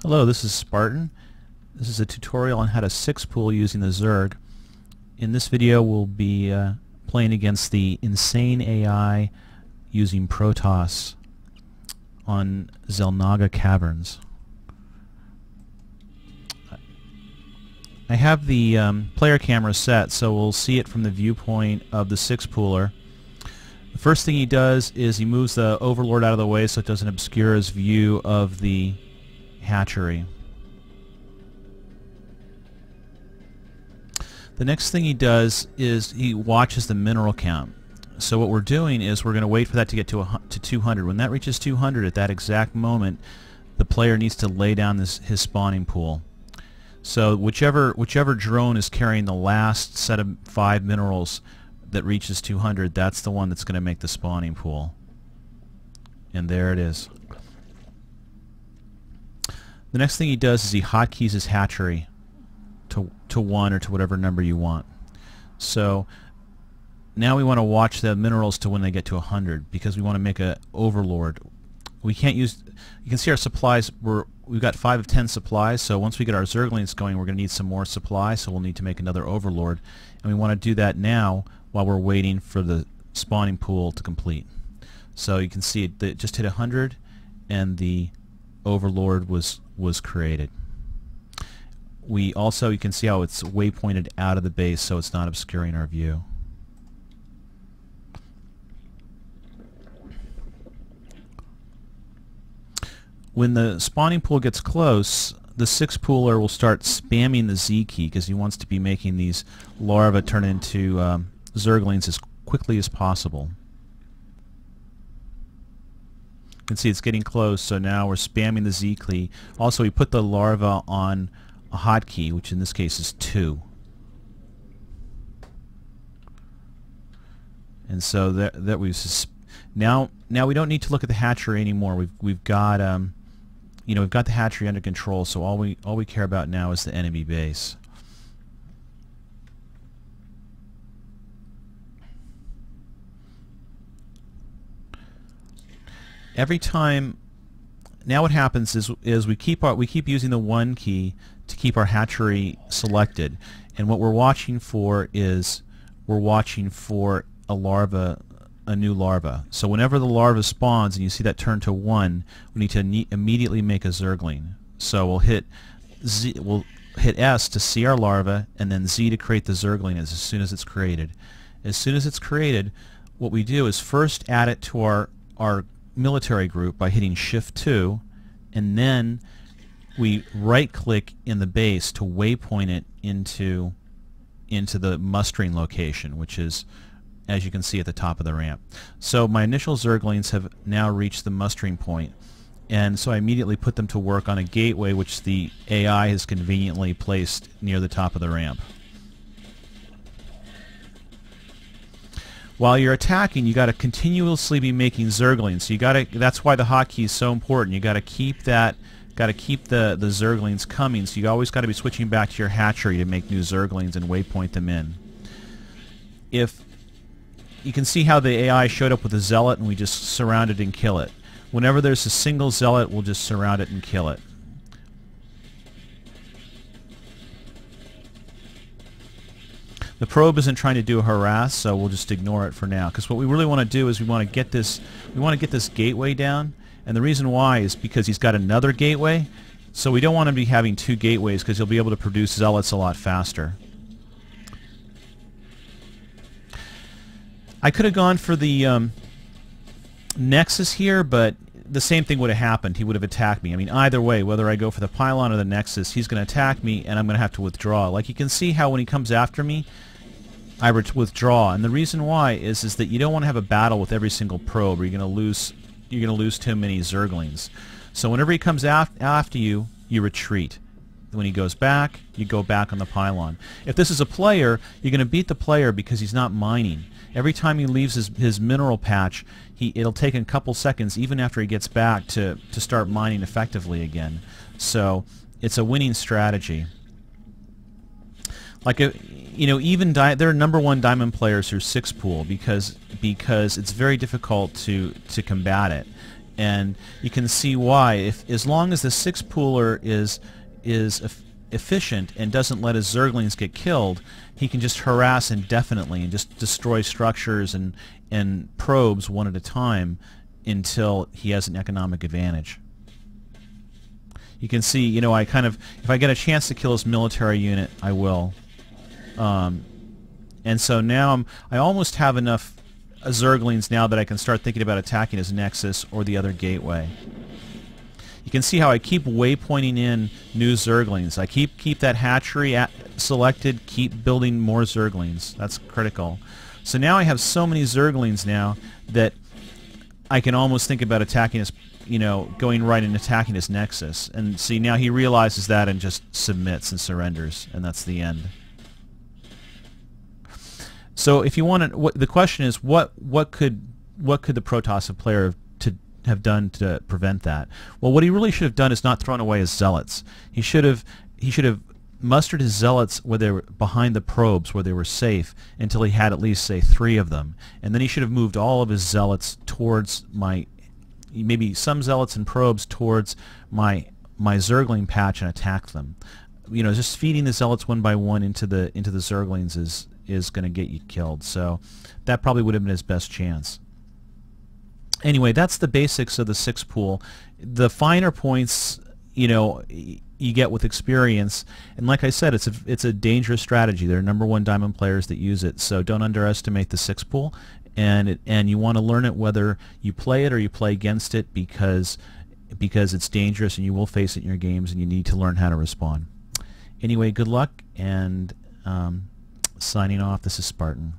Hello, this is Spartan. This is a tutorial on how to six-pool using the Zerg. In this video we'll be playing against the insane AI using Protoss on Xel'Naga Caverns. I have the player camera set so we'll see it from the viewpoint of the six-pooler. The first thing he does is he moves the Overlord out of the way so it doesn't obscure his view of the hatchery. The next thing he does is he watches the mineral count. So what we're doing is we're going to wait for that to get to 200. When that reaches 200 at that exact moment, the player needs to lay down his spawning pool. So whichever drone is carrying the last set of 5 minerals that reaches 200, that's the one that's going to make the spawning pool. And there it is. The next thing he does is he hotkeys his hatchery to 1 or to whatever number you want. So now we want to watch the minerals to when they get to 100 because we want to make a overlord. We can't use, you can see our supplies, we've got 5 of 10 supplies, so once we get our Zerglings going we're going to need some more supply, so we'll need to make another overlord. And we want to do that now while we're waiting for the spawning pool to complete. So you can see it just hit 100 and the overlord was created. We also, you can see how it's waypointed out of the base so it's not obscuring our view. When the spawning pool gets close, the six-pooler will start spamming the Z key because he wants to be making these larvae turn into Zerglings as quickly as possible. You can see it's getting close, so now we're spamming the Z key. Also, we put the larva on a hotkey, which in this case is 2. And so that we've now we don't need to look at the hatchery anymore. We've got we've got the hatchery under control. So all we care about now is the enemy base. Every time, now what happens is we keep using the 1 key to keep our hatchery selected, and what we're watching for is a larva, a new larva. So whenever the larva spawns and you see that turn to 1, we need to immediately make a Zergling. So we'll hit S to see our larva, and then Z to create the Zergling as soon as it's created. As soon as it's created, what we do is first add it to our military group by hitting Shift 2, and then we right-click in the base to waypoint it into the mustering location, which is, as you can see, at the top of the ramp. So my initial Zerglings have now reached the mustering point, and so I immediately put them to work on a gateway which the AI has conveniently placed near the top of the ramp. While you're attacking, you got to continuously be making Zerglings. So that's why the hotkey is so important. You got to keep the Zerglings coming. So you always got to be switching back to your hatchery to make new Zerglings and waypoint them in. If you can see how the AI showed up with a zealot and we just surround it and kill it. Whenever there's a single zealot, we'll just surround it and kill it. The probe isn't trying to do a harass, so we'll just ignore it for now. Because what we really want to do is we want to get this gateway down, and the reason why is because he's got another gateway, so we don't want him to be having 2 gateways because he'll be able to produce zealots a lot faster. I could have gone for the Nexus here, but the same thing would have happened. He would have attacked me. I mean, either way, whether I go for the pylon or the Nexus, he's going to attack me, and I'm going to have to withdraw. Like you can see how when he comes after me, I withdraw, and the reason why is that you don't want to have a battle with every single probe, or you're going to lose too many Zerglings. So whenever he comes after you, you retreat. When he goes back, you go back on the pylon. If this is a player, you're going to beat the player because he's not mining. Every time he leaves his mineral patch, it'll take a couple seconds, even after he gets back, to start mining effectively again. So it's a winning strategy. Like even there are #1 diamond players who 6-pool because it's very difficult to combat it. and you can see why. As long as the 6-pooler is efficient and doesn't let his Zerglings get killed, he can just harass indefinitely and just destroy structures and probes one at a time until he has an economic advantage. You can see, you know, if I get a chance to kill his military unit, I will. And so now I almost have enough Zerglings now that I can start thinking about attacking his Nexus or the other gateway. You can see how I keep waypointing in new Zerglings. I keep that hatchery selected, keep building more Zerglings. That's critical. So now I have so many Zerglings now that I can almost think about attacking his, you know, going right and attacking his Nexus. And see, now he realizes that and just submits and surrenders, and that's the end. So if you want to, the question is, what could the Protoss player have done to prevent that? Well, what he really should have done is not thrown away his zealots. He should have mustered his zealots where they were behind the probes, where they were safe, until he had at least, say, 3 of them, and then he should have moved all of his zealots towards maybe some zealots and probes towards my Zergling patch and attack them. You know, just feeding the zealots one by one into the Zerglings is going to get you killed. So that probably would have been his best chance. Anyway, that's the basics of the 6-pool. The finer points, you know, you get with experience. And like I said, it's a dangerous strategy. There are #1 diamond players that use it. So don't underestimate the 6-pool. And you want to learn it whether you play it or you play against it, because it's dangerous and you will face it in your games, and you need to learn how to respond. Anyway, good luck, and signing off, this is Spartan.